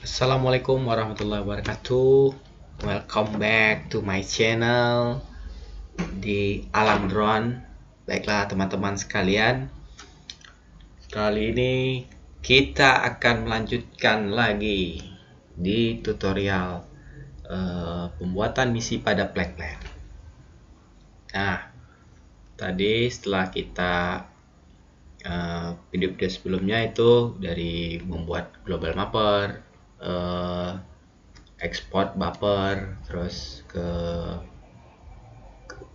Assalamualaikum warahmatullahi wabarakatuh. Welcome back to my channel di Alam Drone. Baiklah teman-teman sekalian, kali ini kita akan melanjutkan lagi di tutorial pembuatan misi pada Blackland. Nah, tadi setelah kita video-video sebelumnya itu dari membuat global mapper, export buffer, terus ke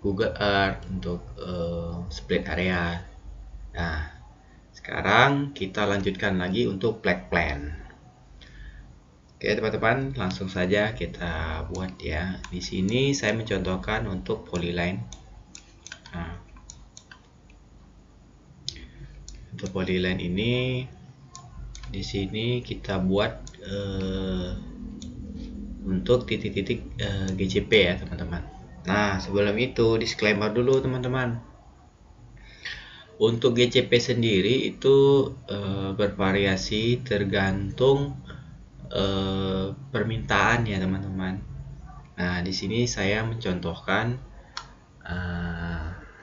Google Earth untuk split area. Nah, sekarang kita lanjutkan lagi untuk Black Plan. Oke teman-teman, langsung saja kita buat ya. Di sini saya mencontohkan untuk polyline. Nah, untuk polyline ini di sini kita buat untuk titik-titik GCP ya teman-teman. Nah, sebelum itu disclaimer dulu teman-teman. Untuk GCP sendiri itu bervariasi tergantung permintaan ya teman-teman. Nah, di sini saya mencontohkan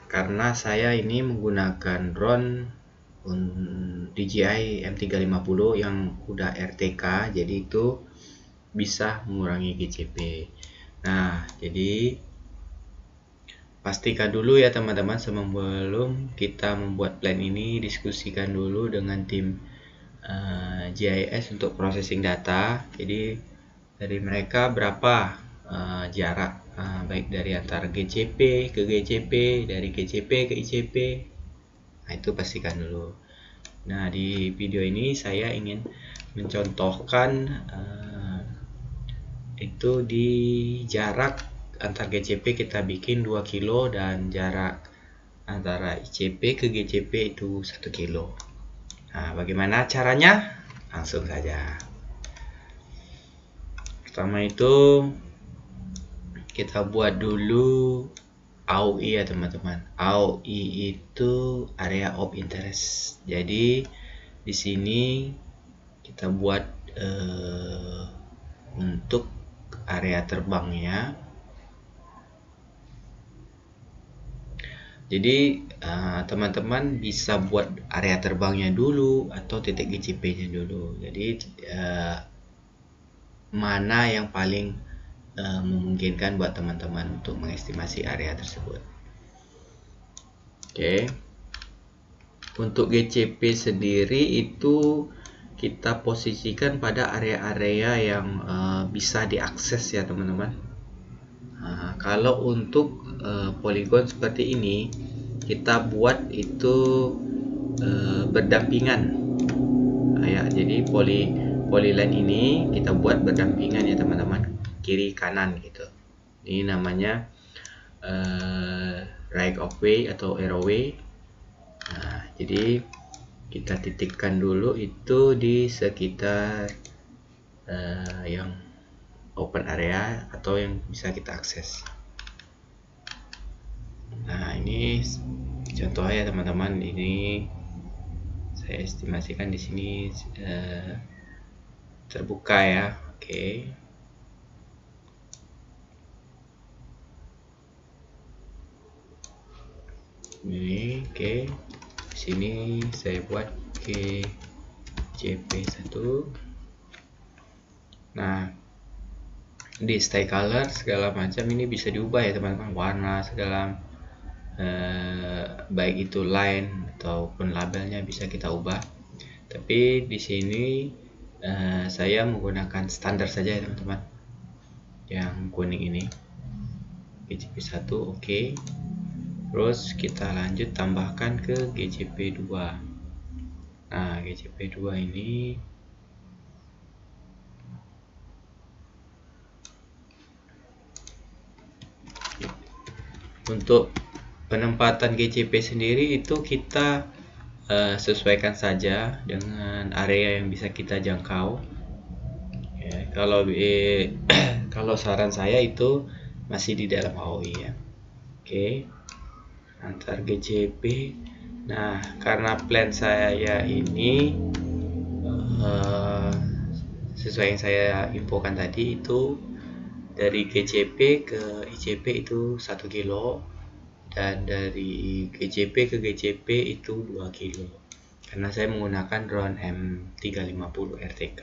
karena saya ini menggunakan drone DJI M350 yang udah RTK, jadi itu bisa mengurangi GCP. Nah, jadi pastikan dulu ya teman-teman, sebelum kita membuat plan ini diskusikan dulu dengan tim GIS untuk processing data. Jadi dari mereka berapa jarak baik dari antara GCP ke GCP, dari GCP ke ICP. Nah, itu pastikan dulu. Nah, di video ini saya ingin mencontohkan itu di jarak antar GCP kita bikin 2 kilo dan jarak antara ICP ke GCP itu 1 kilo. Nah, bagaimana caranya? Langsung saja. Pertama itu kita buat dulu AOI ya teman-teman. AOI itu area of interest. Jadi di sini kita buat untuk area terbangnya. Jadi teman-teman bisa buat area terbangnya dulu atau titik GCP-nya dulu. Jadi mana yang paling memungkinkan buat teman-teman untuk mengestimasi area tersebut. Oke. Untuk GCP sendiri itu kita posisikan pada area-area yang bisa diakses ya teman-teman. Kalau untuk poligon seperti ini kita buat itu berdampingan ya, jadi polyline ini kita buat berdampingan ya teman-teman, kiri kanan gitu. Ini namanya right of way atau arrow way. Nah, jadi kita titikkan dulu itu di sekitar yang open area atau yang bisa kita akses. Nah, ini contoh ya teman-teman, ini saya estimasikan di sini terbuka ya. Oke. Ini oke. Di sini saya buat GCP1. Nah, di style color segala macam ini bisa diubah ya teman-teman, warna segala baik itu line ataupun labelnya bisa kita ubah. Tapi di sini saya menggunakan standar saja ya teman-teman, yang kuning ini GCP1. oke. Terus kita lanjut tambahkan ke GCP2. Nah, GCP2 ini untuk penempatan GCP sendiri itu kita sesuaikan saja dengan area yang bisa kita jangkau ya. Kalau saran saya itu masih di dalam AOI ya. Oke, antar GCP. Nah, karena plan saya ini sesuai yang saya infokan tadi, itu dari GCP ke ICP itu 1 kilo, dan dari GCP ke GCP itu 2 kilo, karena saya menggunakan drone M350 RTK.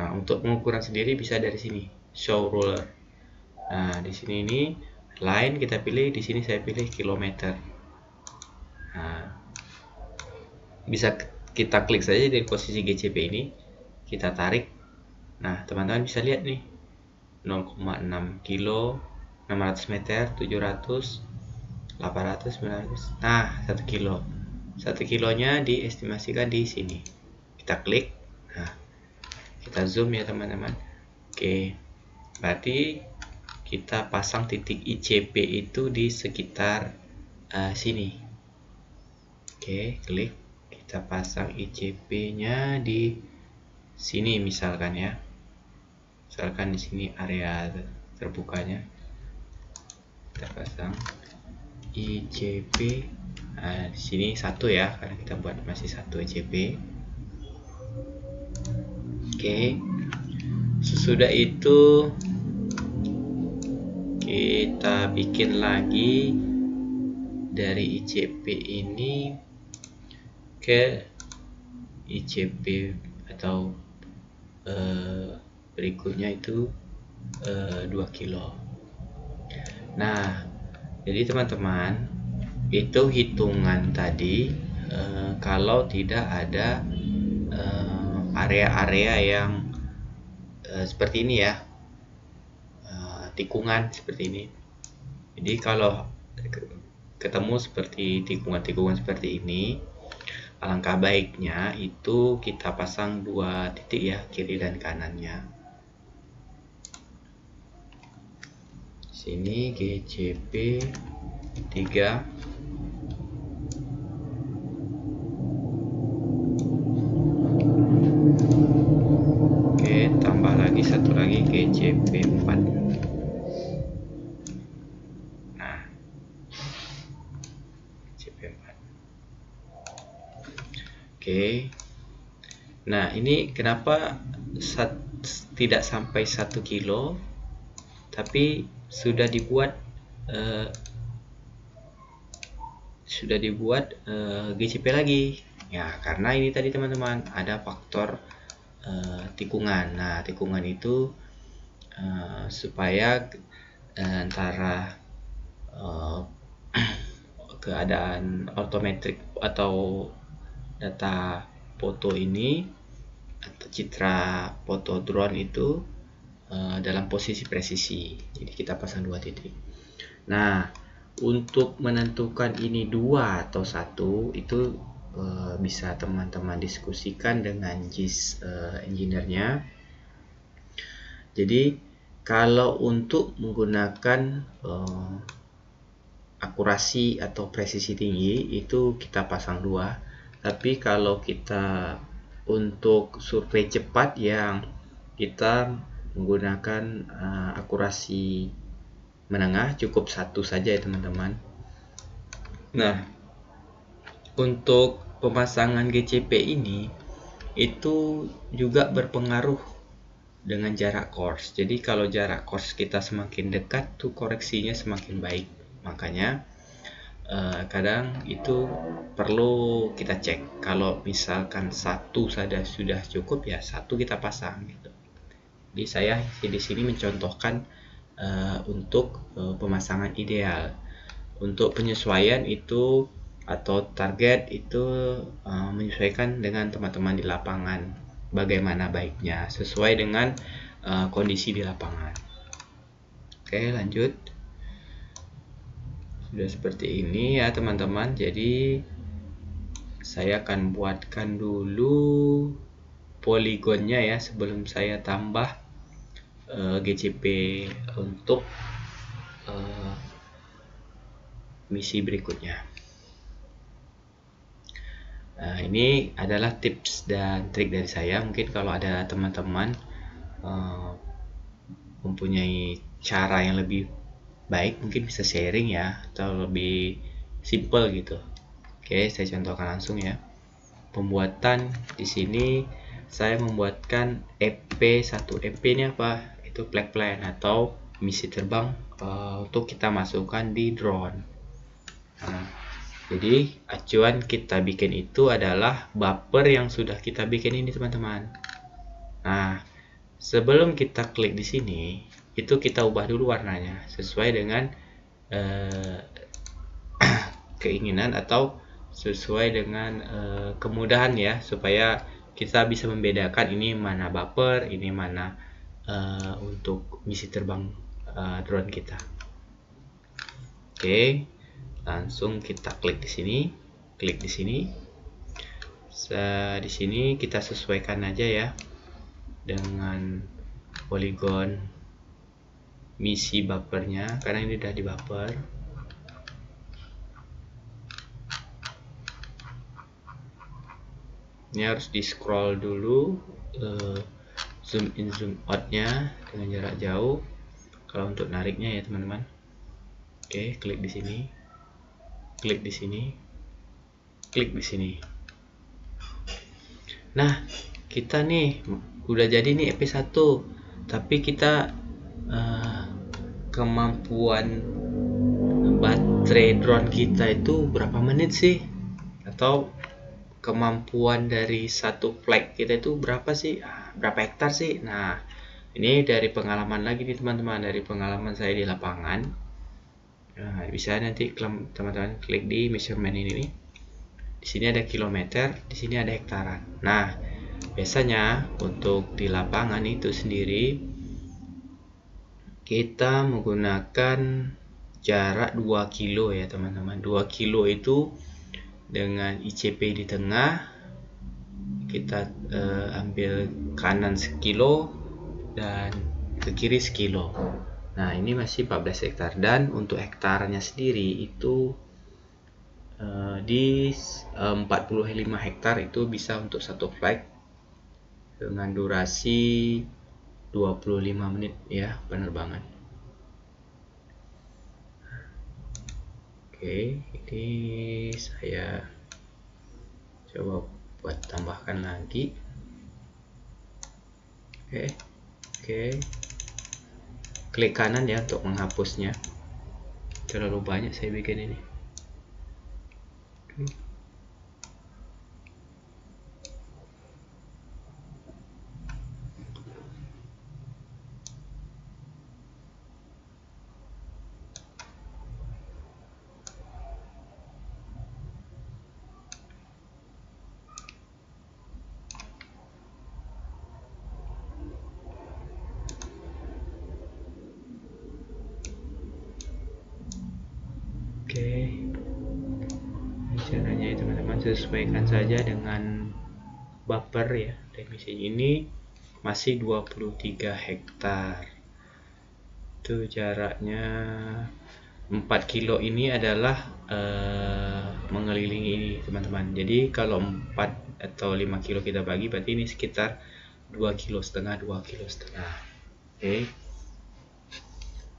Nah, untuk pengukuran sendiri bisa dari sini, show ruler. Nah, di sini ini line kita pilih, di sini saya pilih kilometer. Nah, bisa kita klik saja dari posisi GCP ini, kita tarik. Nah, teman-teman bisa lihat nih, 0,6 kilo, 600 meter, 700, 800, 900. Nah, 1 kilo. 1 kilonya diestimasikan di sini. Kita klik. Nah, kita zoom ya teman-teman. Oke. Berarti kita pasang titik ICP itu di sekitar sini. Oke, klik. Kita pasang ICP-nya di sini misalkan ya. Misalkan di sini area terbukanya. Kita pasang ICP. Nah, di sini 1 ya, karena kita buat masih 1 ICP. Oke. Sesudah itu kita bikin lagi dari ICP ini ke ICP atau berikutnya itu 2 kilo. Nah, jadi teman-teman, itu hitungan tadi kalau tidak ada area-area yang seperti ini ya, tikungan seperti ini. Jadi kalau ketemu seperti tikungan-tikungan seperti ini, alangkah baiknya itu kita pasang 2 titik ya, kiri dan kanannya. Sini GCP 3. Oke, tambah lagi satu lagi GCP 4. Nah, GCP 4. Oke. Nah, ini kenapa tidak sampai 1 kilo, tapi sudah dibuat GCP lagi ya, karena ini tadi teman-teman ada faktor tikungan. Nah, tikungan itu supaya antara keadaan otometrik atau data foto ini atau citra foto drone itu dalam posisi presisi. Jadi kita pasang 2 titik. Nah, untuk menentukan ini 2 atau 1 itu bisa teman-teman diskusikan dengan JIS engineer-nya. Jadi kalau untuk menggunakan akurasi atau presisi tinggi itu kita pasang 2. Tapi kalau kita untuk survei cepat yang kita menggunakan akurasi menengah, cukup 1 saja ya teman-teman. Nah, untuk pemasangan GCP ini itu juga berpengaruh dengan jarak course. Jadi kalau jarak course kita semakin dekat tuh koreksinya semakin baik. Makanya kadang itu perlu kita cek. Kalau misalkan 1 saja sudah cukup ya 1 kita pasang gitu. Jadi saya di sini mencontohkan untuk pemasangan ideal. Untuk penyesuaian itu atau target itu menyesuaikan dengan teman-teman di lapangan, bagaimana baiknya sesuai dengan kondisi di lapangan. Oke, lanjut. Sudah seperti ini ya teman-teman. Jadi saya akan buatkan dulu poligonnya ya sebelum saya tambah GCP untuk misi berikutnya. Nah, ini adalah tips dan trik dari saya. Mungkin kalau ada teman-teman mempunyai cara yang lebih baik, mungkin bisa sharing ya, atau lebih simple gitu. Oke, saya contohkan langsung ya. Pembuatan di sini saya membuatkan EP1. EP ini apa? Itu flight plan atau misi terbang untuk kita masukkan di drone. Nah, jadi acuan kita bikin itu adalah bumper yang sudah kita bikin ini, teman-teman. Nah, sebelum kita klik di sini, itu kita ubah dulu warnanya sesuai dengan keinginan atau sesuai dengan kemudahan ya, supaya kita bisa membedakan ini mana bumper, ini mana untuk misi terbang drone kita. Oke, langsung kita klik di sini, klik di sini. Di sini kita sesuaikan aja ya dengan poligon misi bumpernya, karena ini udah di bumper. Ini harus di scroll dulu, zoom in zoom out nya dengan jarak jauh kalau untuk nariknya ya, teman-teman. Oke, klik di sini, klik di sini, klik di sini. Nah, kita nih udah jadi nih EP1, tapi kita kemampuan baterai drone kita itu berapa menit sih, atau kemampuan dari satu flight kita itu berapa sih, berapa hektar sih. Nah, ini dari pengalaman lagi nih, teman-teman, dari pengalaman saya di lapangan. Nah, bisa nanti teman-teman klik di measurement ini nih. Di sini ada kilometer, di sini ada hektaran. Nah, biasanya untuk di lapangan itu sendiri kita menggunakan jarak 2 kilo ya, teman-teman. 2 kilo itu dengan ICP di tengah, kita ambil kanan sekilo dan ke kiri sekilo. Nah, ini masih 14 hektar, dan untuk hektarnya sendiri itu di 45 hektar itu bisa untuk satu flight dengan durasi 25 menit ya penerbangan. Oke, ini saya coba buat tambahkan lagi. Oke, klik kanan ya untuk menghapusnya. Terlalu banyak saya bikin ini. Oke, caranya ya, teman-teman, sesuaikan saja dengan bumper ya. Remisi ini masih 23 hektar. Itu jaraknya 4 kilo ini adalah mengelilingi ini, teman-teman. Jadi kalau 4 atau 5 kilo kita bagi, berarti ini sekitar 2,5 kilo, 2,5 kilo. Oke,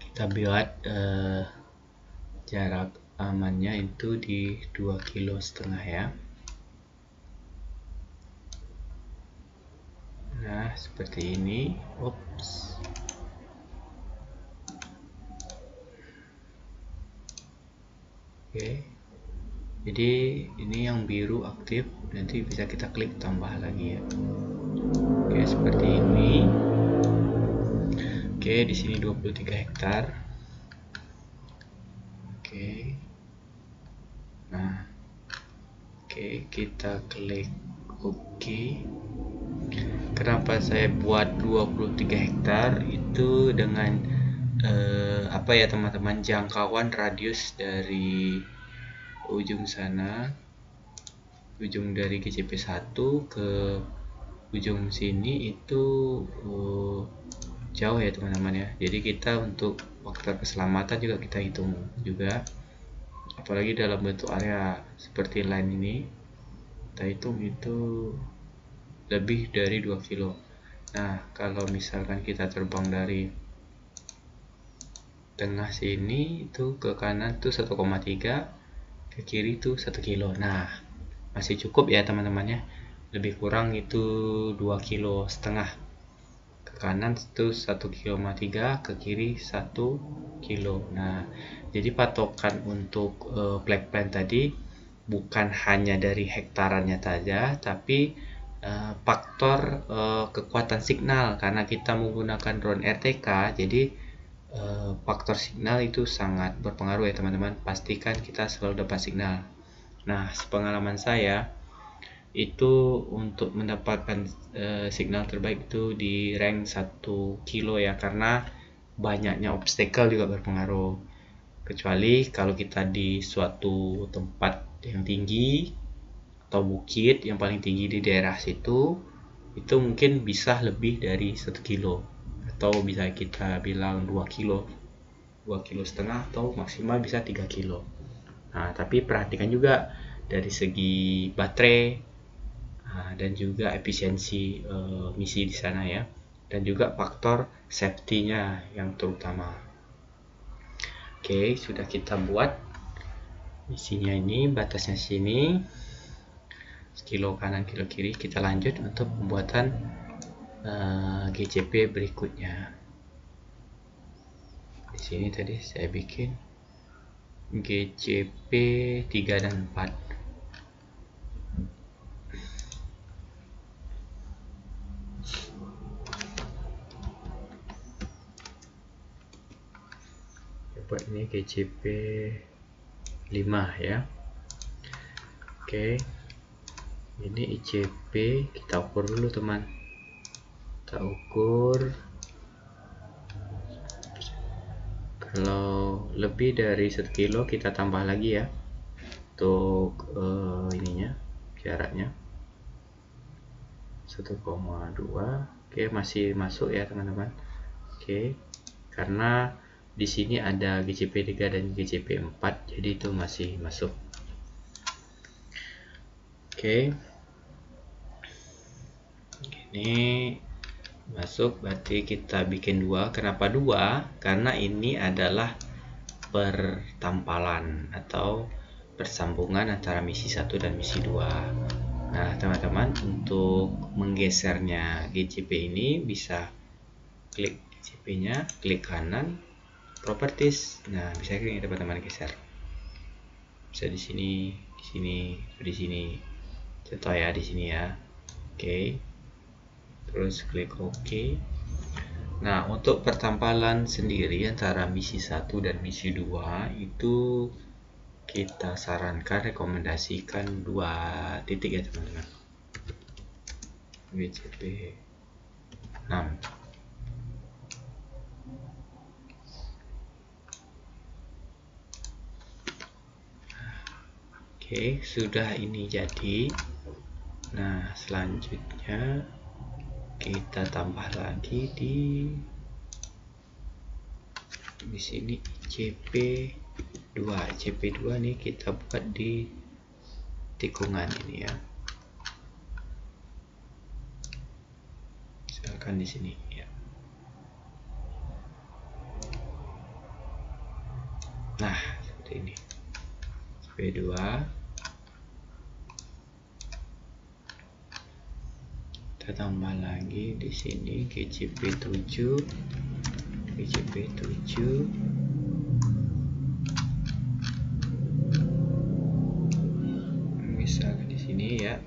kita buat jarak amannya itu di 2,5 kilo ya. Nah, seperti ini. Oops. Oke, jadi ini yang biru aktif, nanti bisa kita klik tambah lagi ya. Oke, seperti ini. Oke, di sini 23 hektar. Oke. Nah, oke, kita klik oke. Kenapa saya buat 23 hektar itu dengan apa ya, teman-teman, jangkauan radius dari ujung sana, ujung dari GCP1 ke ujung sini itu jauh ya, teman-teman ya. Jadi kita untuk faktor keselamatan juga kita hitung juga, apalagi dalam bentuk area seperti line ini, kita hitung itu lebih dari 2 kilo. Nah, kalau misalkan kita terbang dari tengah sini itu ke kanan tuh 1,3, ke kiri tuh 1 kilo. Nah, masih cukup ya, teman-teman ya. lebih kurang itu 2,5 kilo. Ke kanan itu 1,3 kilo, ke kiri 1 kilo. Nah, jadi patokan untuk black plant tadi bukan hanya dari hektarannya saja, tapi faktor kekuatan signal, karena kita menggunakan drone RTK. Jadi faktor signal itu sangat berpengaruh ya teman-teman. Pastikan kita selalu dapat signal. Nah, sepengalaman saya itu untuk mendapatkan signal terbaik itu di rank 1 kilo ya, karena banyaknya obstacle juga berpengaruh. Kecuali kalau kita di suatu tempat yang tinggi atau bukit yang paling tinggi di daerah situ, itu mungkin bisa lebih dari 1 kilo, atau bisa kita bilang 2 kilo, 2,5 kilo, atau maksimal bisa 3 kilo. Nah, tapi perhatikan juga dari segi baterai dan juga efisiensi misi di sana ya, dan juga faktor safety-nya yang terutama. Oke, sudah kita buat misinya ini, batasnya sini, kilo kanan kilo kiri. Kita lanjut untuk pembuatan GCP berikutnya. Di sini tadi saya bikin GCP 3 dan 4. Buat ini GCP 5 ya. Oke, ini ICP kita ukur dulu teman. Kita ukur kalau lebih dari 1 kilo kita tambah lagi ya untuk ininya, jaraknya 1,2. Oke, masih masuk ya teman-teman. Oke, karena di sini ada GCP 3 dan GCP 4, jadi itu masih masuk. Oke, ini masuk, berarti kita bikin 2. Kenapa 2? Karena ini adalah pertampalan atau persambungan antara misi 1 dan misi 2. Nah teman-teman, untuk menggesernya GCP ini bisa klik GCP nya, klik kanan, properties. Nah, bisa klik teman-teman geser. Bisa di sini, di sini, di sini. Contoh ya di sini ya. Oke. Terus klik OK. Nah, untuk pertampalan sendiri antara misi 1 dan misi 2 itu kita sarankan, rekomendasikan 2 titik ya teman-teman. GCP 6. Oke, sudah ini jadi. Nah, selanjutnya kita tambah lagi di sini ICP2. ICP2 nih kita buat di tikungan ini ya. Misalkan di sini ya. Nah, seperti ini. ICP2. Kita tambah lagi di sini GCP7. GCP7. Misalkan di sini ya.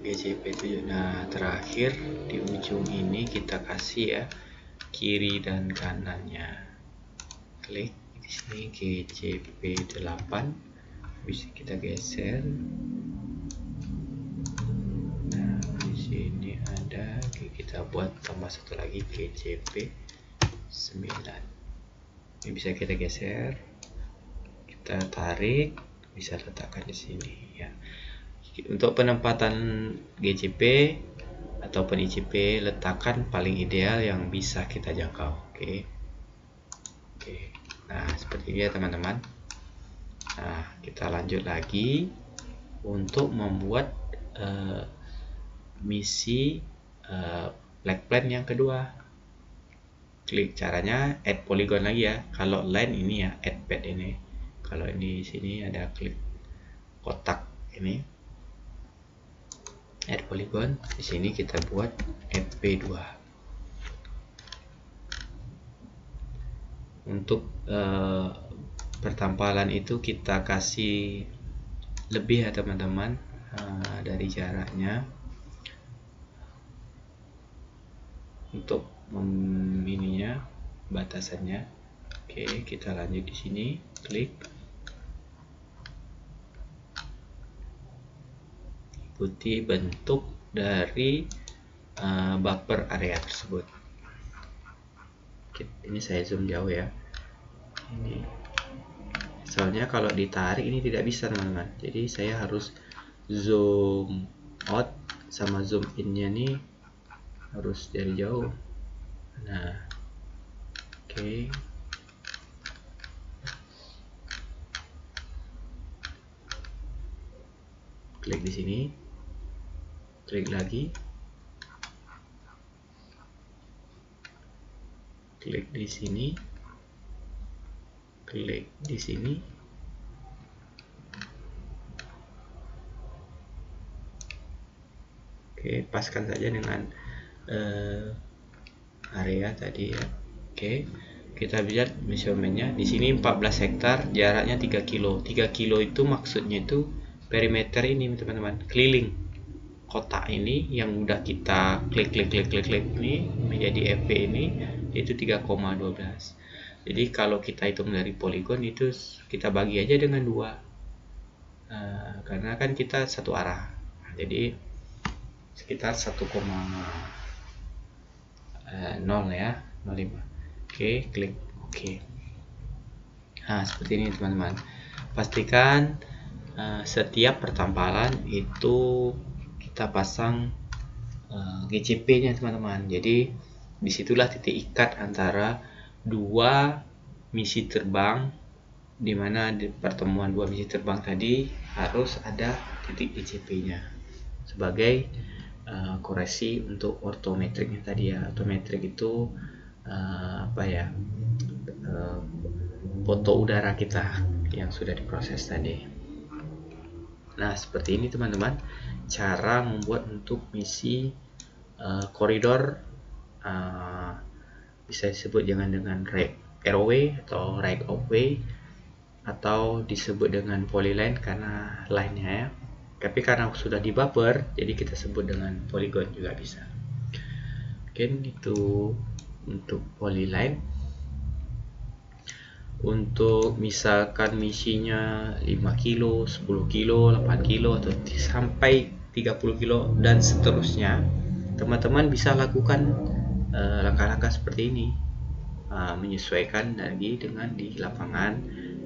GCP7. Nah, terakhir di ujung ini kita kasih ya kiri dan kanannya. Klik di sini GCP8. Bisa kita geser. Nah, di sini ada, kita buat tambah satu lagi GCP9. Ini bisa kita geser, kita tarik, bisa letakkan di sini ya. Untuk penempatan GCP ataupun ICP, letakkan paling ideal yang bisa kita jangkau. Oke. Nah, seperti ini ya teman-teman. Nah, kita lanjut lagi untuk membuat misi black plant yang kedua. Klik caranya add polygon lagi ya. Kalau line ini ya add pad ini. Kalau ini di sini ada klik kotak ini. add polygon. Di sini kita buat fp2. Untuk pertampalan itu kita kasih lebih ya teman-teman, dari jaraknya untuk ininya, batasannya. Oke, kita lanjut di sini, klik, ikuti bentuk dari buffer area tersebut. Oke, ini saya zoom jauh ya. Ini soalnya kalau ditarik ini tidak bisa teman-teman, jadi saya harus zoom out sama zoom innya nih harus dari jauh. Nah, oke. Klik di sini, klik lagi, klik di sini, klik di sini. Oke, paskan saja dengan area tadi ya. Oke, kita lihat measurementnya. Di sini 14 hektar, jaraknya 3 kilo. 3 kilo itu maksudnya itu perimeter ini teman-teman, keliling kotak ini yang udah kita klik ini menjadi FP ini itu 3,12. Jadi kalau kita hitung dari poligon itu kita bagi aja dengan 2, karena kan kita satu arah, jadi sekitar 1,0 ya, 0,5. Oke, klik oke. Nah, seperti ini teman-teman. Pastikan setiap pertampalan itu kita pasang GCP-nya teman-teman. Jadi disitulah titik ikat antara dua misi terbang, dimana di pertemuan dua misi terbang tadi harus ada titik GCP-nya sebagai koreksi untuk ortometriknya tadi ya. Ortometrik itu foto udara kita yang sudah diproses tadi. Nah, seperti ini teman-teman cara membuat untuk misi koridor, bisa disebut dengan right arrow way atau right of way, atau disebut dengan polyline karena line-nya ya. Tapi karena sudah di buffer, jadi kita sebut dengan polygon juga bisa. Mungkin itu untuk polyline. Untuk misalkan misinya 5 kilo, 10 kilo, 8 kilo atau sampai 30 kilo dan seterusnya, teman-teman bisa lakukan langkah-langkah seperti ini, menyesuaikan lagi dengan di lapangan.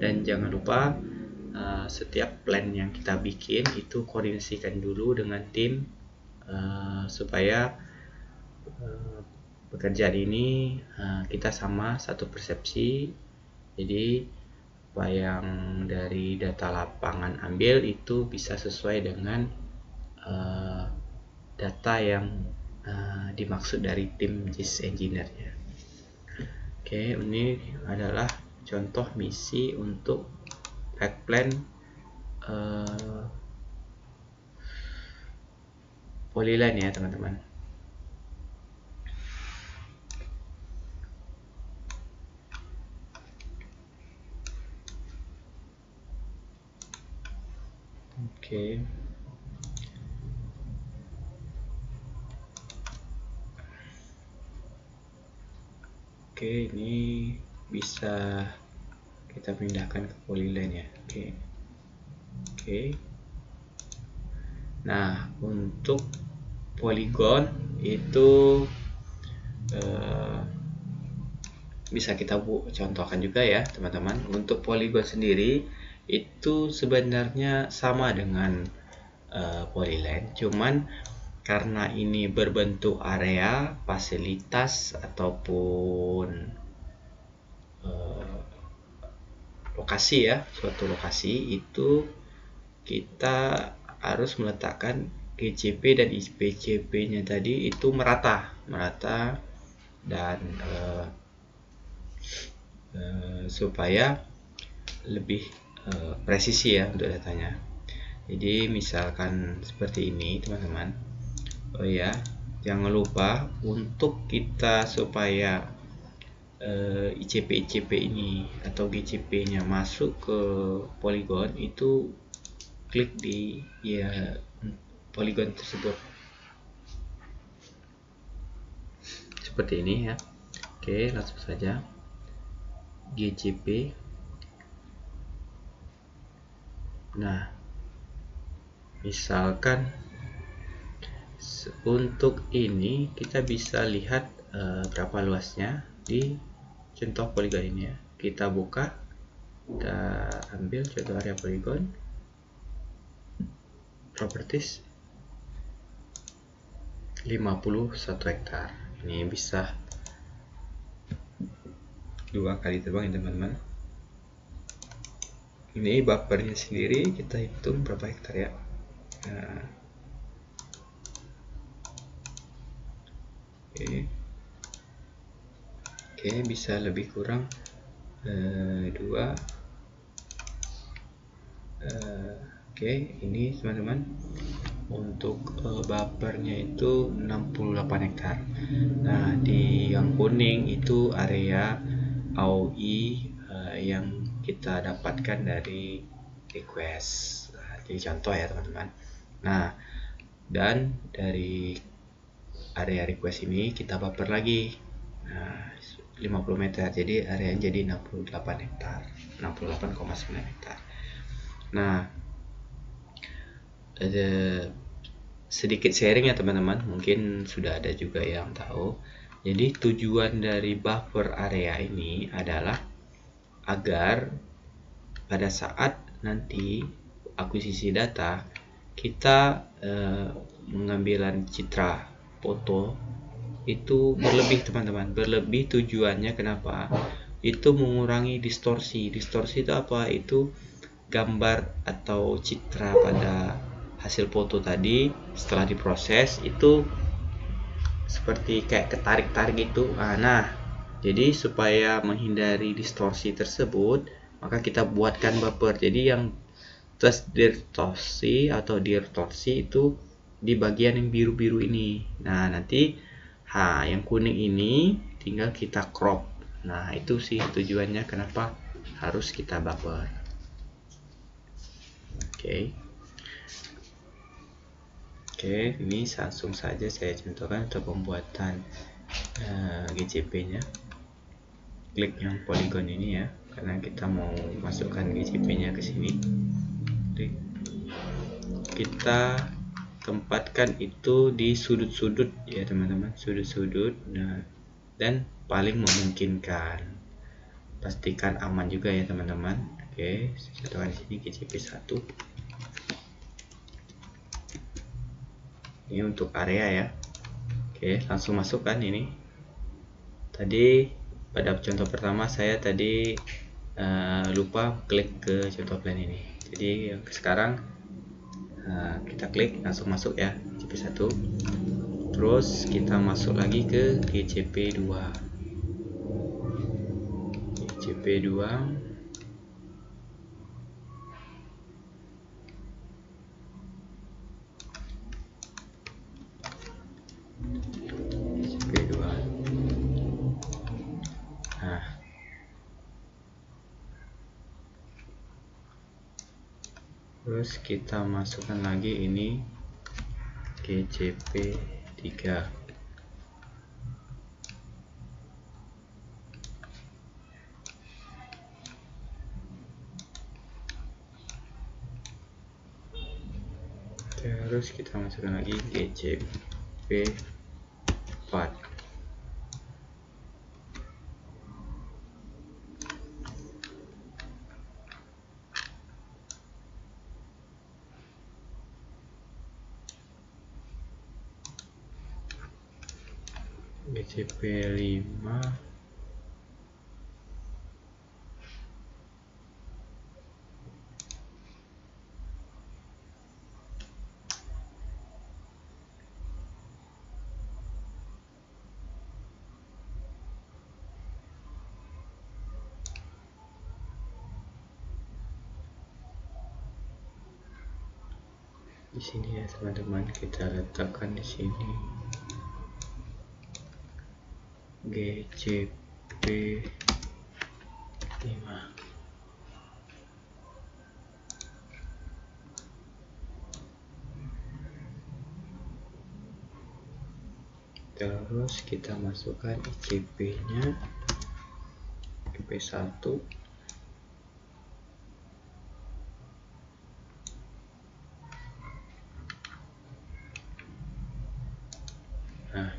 Dan jangan lupa setiap plan yang kita bikin itu koordinasikan dulu dengan tim, supaya pekerjaan ini kita sama satu persepsi. Jadi apa yang dari data lapangan ambil itu bisa sesuai dengan data yang dimaksud dari tim GIS engineer-nya. Oke, ini adalah contoh misi untuk back plan polyline ya teman-teman. Oke. Oke, ini bisa kita pindahkan ke polyline ya. Oke. Nah, untuk polygon itu bisa kita contohkan juga ya teman-teman. Untuk polygon sendiri itu sebenarnya sama dengan polyline, cuman karena ini berbentuk area, fasilitas ataupun lokasi ya, suatu lokasi itu kita harus meletakkan GCP dan IPCP-nya tadi itu merata dan supaya lebih presisi ya untuk datanya. Jadi misalkan seperti ini teman-teman, Oh ya, jangan lupa untuk kita supaya ICP ini atau GCP-nya masuk ke Polygon, itu klik di Polygon tersebut seperti ini ya. Oke, langsung saja GCP. Nah, misalkan untuk ini kita bisa lihat berapa luasnya di contoh Polygon ini ya. Kita buka, kita ambil contoh area Polygon, properties, 51 hektar. Ini bisa 2 kali terbang ya teman-teman. Ini buffernya sendiri kita hitung berapa hektar ya. Nah, oke, bisa lebih kurang 2. Oke, ini teman-teman untuk buffernya itu 68 hektar. Nah, di yang kuning itu area AOI yang kita dapatkan dari request. Nah, jadi contoh ya teman-teman. Nah, dan dari area request ini kita buffer lagi. Nah, 50 meter, jadi areanya jadi 68 hektar, 68,9 hektar. Nah, ada sedikit sharing ya teman-teman, mungkin sudah ada juga yang tahu. Jadi tujuan dari buffer area ini adalah agar pada saat nanti akuisisi data kita mengambilan citra foto itu berlebih teman-teman. Berlebih tujuannya kenapa? Itu mengurangi distorsi. Distorsi itu apa? Itu gambar atau citra pada hasil foto tadi setelah diproses itu seperti kayak ketarik-tarik gitu. Nah, jadi supaya menghindari distorsi tersebut, maka kita buatkan buffer. Jadi yang distorsi atau distorsi itu di bagian yang biru-biru ini. Nah, nanti yang kuning ini tinggal kita crop. Nah, itu sih tujuannya kenapa harus kita buffer. Oke, ini langsung saja saya contohkan untuk pembuatan GCP-nya. Klik yang Polygon ini ya, karena kita mau masukkan GCP-nya ke sini. Kita tempatkan itu di sudut-sudut ya teman-teman, sudut-sudut. Nah, dan paling memungkinkan. Pastikan aman juga ya teman-teman. Oke, saya contohkan di sini GCP 1. Ini untuk area ya. Oke, langsung masukkan ini. Tadi pada contoh pertama saya tadi lupa klik ke contoh plan ini. Jadi sekarang kita klik langsung masuk ya GCP 1. Terus kita masuk lagi ke GCP 2. GCP 2. Terus kita masukkan lagi ini GCP 3. Terus kita masukkan lagi GCP 4. GCP 5. di sini ya teman-teman, kita letakkan di sini GCP 5. Terus kita masukkan ICP nya IP1. Nah,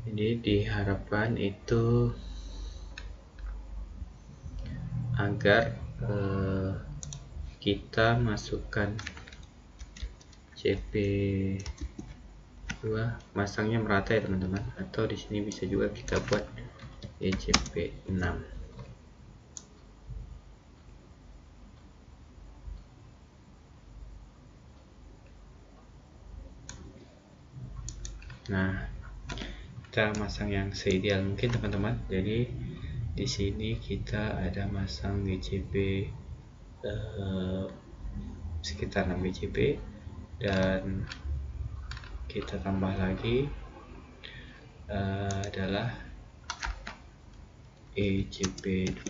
ini diharapkan itu agar kita masukkan CP2 masangnya merata ya teman-teman, atau di sini bisa juga kita buat GCP6. Nah, kita masang yang seideal mungkin teman-teman. Jadi di sini kita ada masang GCP sekitar 6 GCP, dan kita tambah lagi adalah ECP2.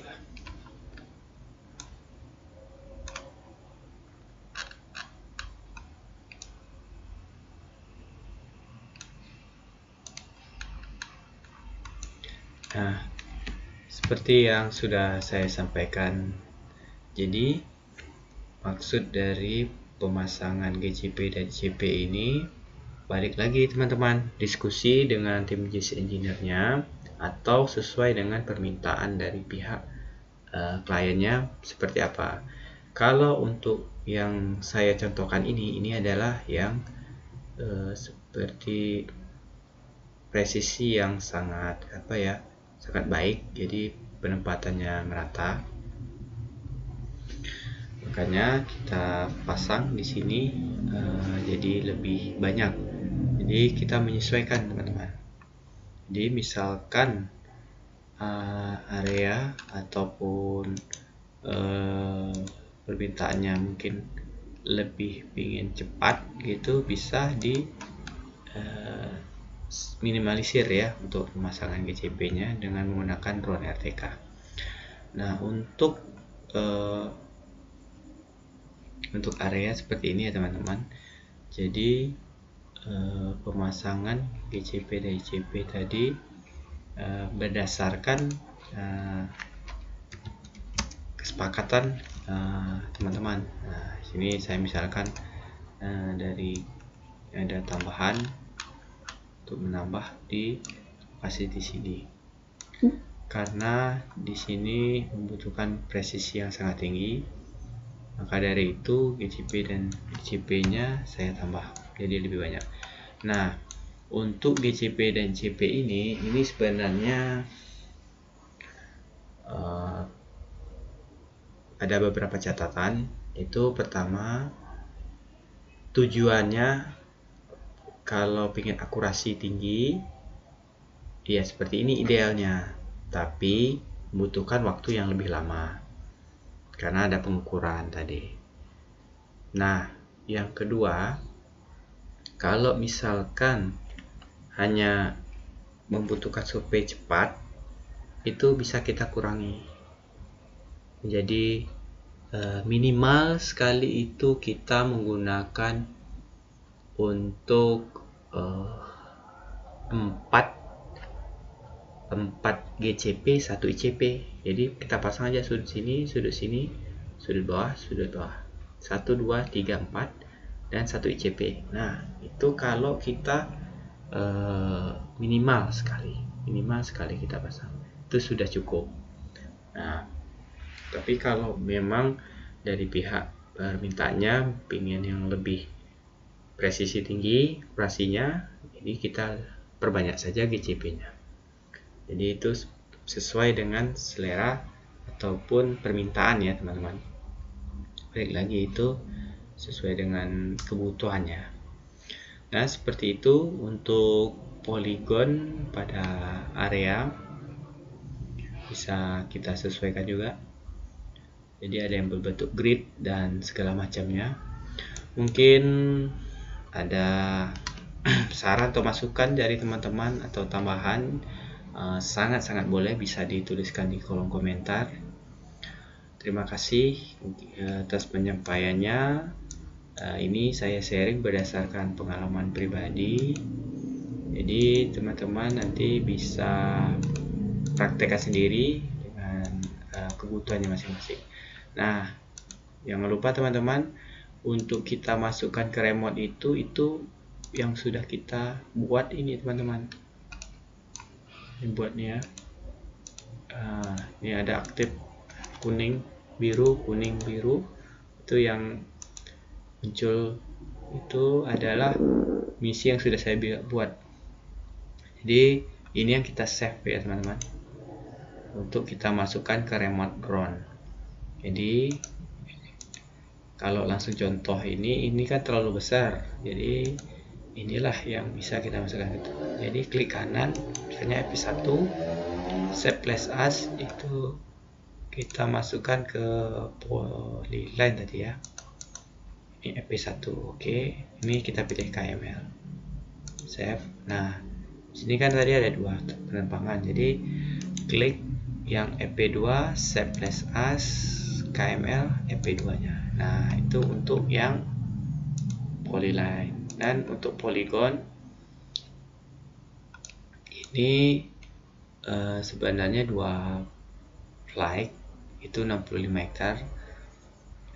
Nah, seperti yang sudah saya sampaikan, jadi maksud dari pemasangan GCP dan CP ini, balik lagi teman-teman, diskusi dengan tim JS Engineer-nya atau sesuai dengan permintaan dari pihak kliennya seperti apa. Kalau untuk yang saya contohkan ini adalah yang seperti presisi yang sangat sangat baik, jadi penempatannya merata. Makanya kita pasang di sini jadi lebih banyak. Jadi kita menyesuaikan teman-teman. Jadi misalkan area ataupun permintaannya mungkin lebih ingin cepat gitu, bisa di minimalisir ya untuk pemasangan GCP-nya dengan menggunakan drone RTK. Nah, untuk area seperti ini ya teman-teman. Jadi pemasangan GCP dan ICP tadi berdasarkan kesepakatan teman-teman. Nah, sini saya misalkan dari ada tambahan untuk menambah di lokasi di sini, karena di sini membutuhkan presisi yang sangat tinggi. Maka dari itu GCP dan ICP-nya saya tambah jadi lebih banyak. Nah, untuk GCP dan CP ini sebenarnya ada beberapa catatan. Itu pertama, tujuannya kalau ingin akurasi tinggi ya seperti ini idealnya, tapi membutuhkan waktu yang lebih lama karena ada pengukuran tadi. Nah, yang kedua, kalau misalkan hanya membutuhkan survei cepat, itu bisa kita kurangi. Jadi minimal sekali itu kita menggunakan untuk 4 GCP 1 ICP. Jadi kita pasang aja sudut sini, sudut bawah, 1, 2, 3, 4 dan 1 ICP. Nah, itu kalau kita minimal sekali kita pasang, itu sudah cukup. Nah, tapi kalau memang dari pihak permintaannya ingin yang lebih presisi tinggi operasinya, jadi kita perbanyak saja GCP-nya. Jadi itu sesuai dengan selera ataupun permintaan ya teman-teman. Balik lagi, itu sesuai dengan kebutuhannya. Nah, seperti itu untuk poligon pada area, bisa kita sesuaikan juga. Jadi ada yang berbentuk grid dan segala macamnya. Mungkin ada saran atau masukan dari teman-teman atau tambahan, sangat-sangat boleh bisa dituliskan di kolom komentar. Terima kasih atas penyampaiannya. Ini saya sharing berdasarkan pengalaman pribadi. Jadi teman-teman nanti bisa praktekkan sendiri dengan kebutuhannya masing-masing. Nah, jangan lupa teman-teman, untuk kita masukkan ke remote itu yang sudah kita buat ini teman-teman. Ini buatnya. Ini ada aktif kuning, biru, kuning, biru. Itu yang muncul itu adalah misi yang sudah saya buat. Jadi ini yang kita save ya teman-teman, untuk kita masukkan ke remote drone. Jadi kalau langsung contoh ini kan terlalu besar, jadi inilah yang bisa kita masukkan itu. Jadi klik kanan, misalnya FP1 save plus as, itu kita masukkan ke polyline tadi ya. Ini FP1, oke. Ini kita pilih KML, save. Nah, sini kan tadi ada 2 penerbangan, jadi klik yang FP2 save plus as KML FP2 nya. Nah, itu untuk yang polyline. Dan untuk polygon ini sebenarnya 2 flight itu 65 hektar.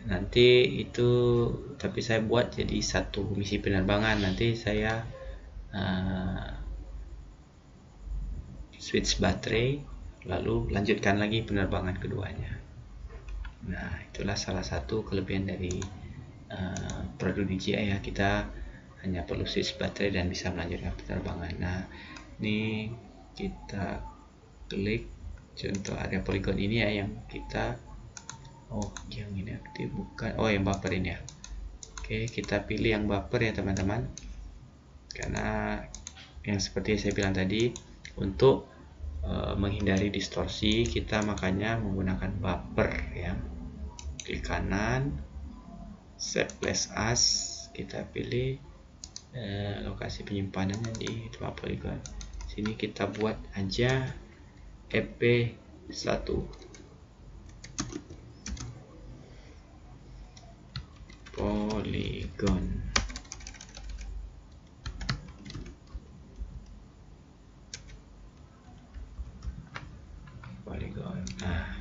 Nanti itu tapi saya buat jadi 1 misi penerbangan. Nanti saya switch baterai lalu lanjutkan lagi penerbangan keduanya. Nah, itulah salah satu kelebihan dari produk DJI ya, kita hanya perlu switch baterai dan bisa melanjutkan penerbangan. Nah, ini kita klik contoh area polygon ini ya, yang kita yang ini aktif bukan, yang buffer ini ya. Oke, kita pilih yang buffer ya teman-teman, karena yang seperti saya bilang tadi, untuk menghindari distorsi kita makanya menggunakan buffer ya. Klik kanan, save plus as, kita pilih lokasi penyimpanannya di tempat polygon. Sini kita buat aja FP1 polygon. Nah,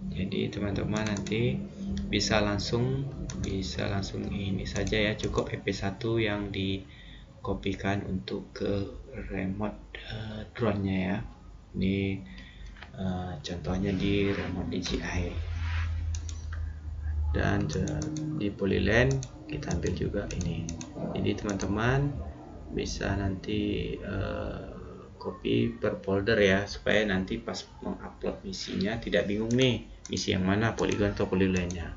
jadi teman-teman nanti bisa langsung ini saja ya, cukup FP1 yang dikopikan untuk ke remote drone-nya ya. Ini contohnya di remote DJI, dan di polyline kita ambil juga ini. Jadi teman-teman bisa nanti copy per folder ya, supaya nanti pas mengupload misinya tidak bingung nih misi yang mana, polygon atau polyline-nya.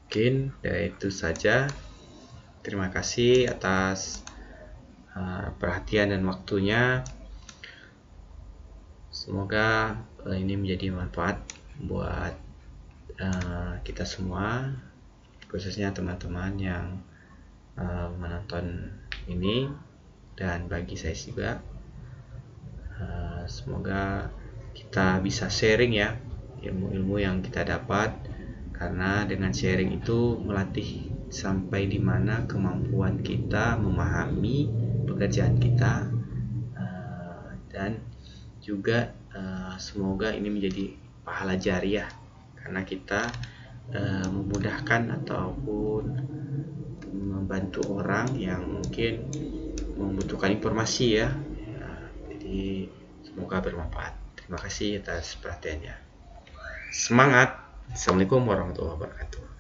Mungkin dari itu saja. Terima kasih atas perhatian dan waktunya. Semoga ini menjadi manfaat buat kita semua, khususnya teman-teman yang menonton ini, dan bagi saya juga. Semoga kita bisa sharing ya ilmu-ilmu yang kita dapat, karena dengan sharing itu melatih sampai di mana kemampuan kita memahami pekerjaan kita, dan juga semoga ini menjadi pahala jariah karena kita memudahkan ataupun membantu orang yang mungkin membutuhkan informasi ya. Jadi semoga bermanfaat. Terima kasih atas perhatiannya. Semangat. Assalamualaikum warahmatullahi wabarakatuh.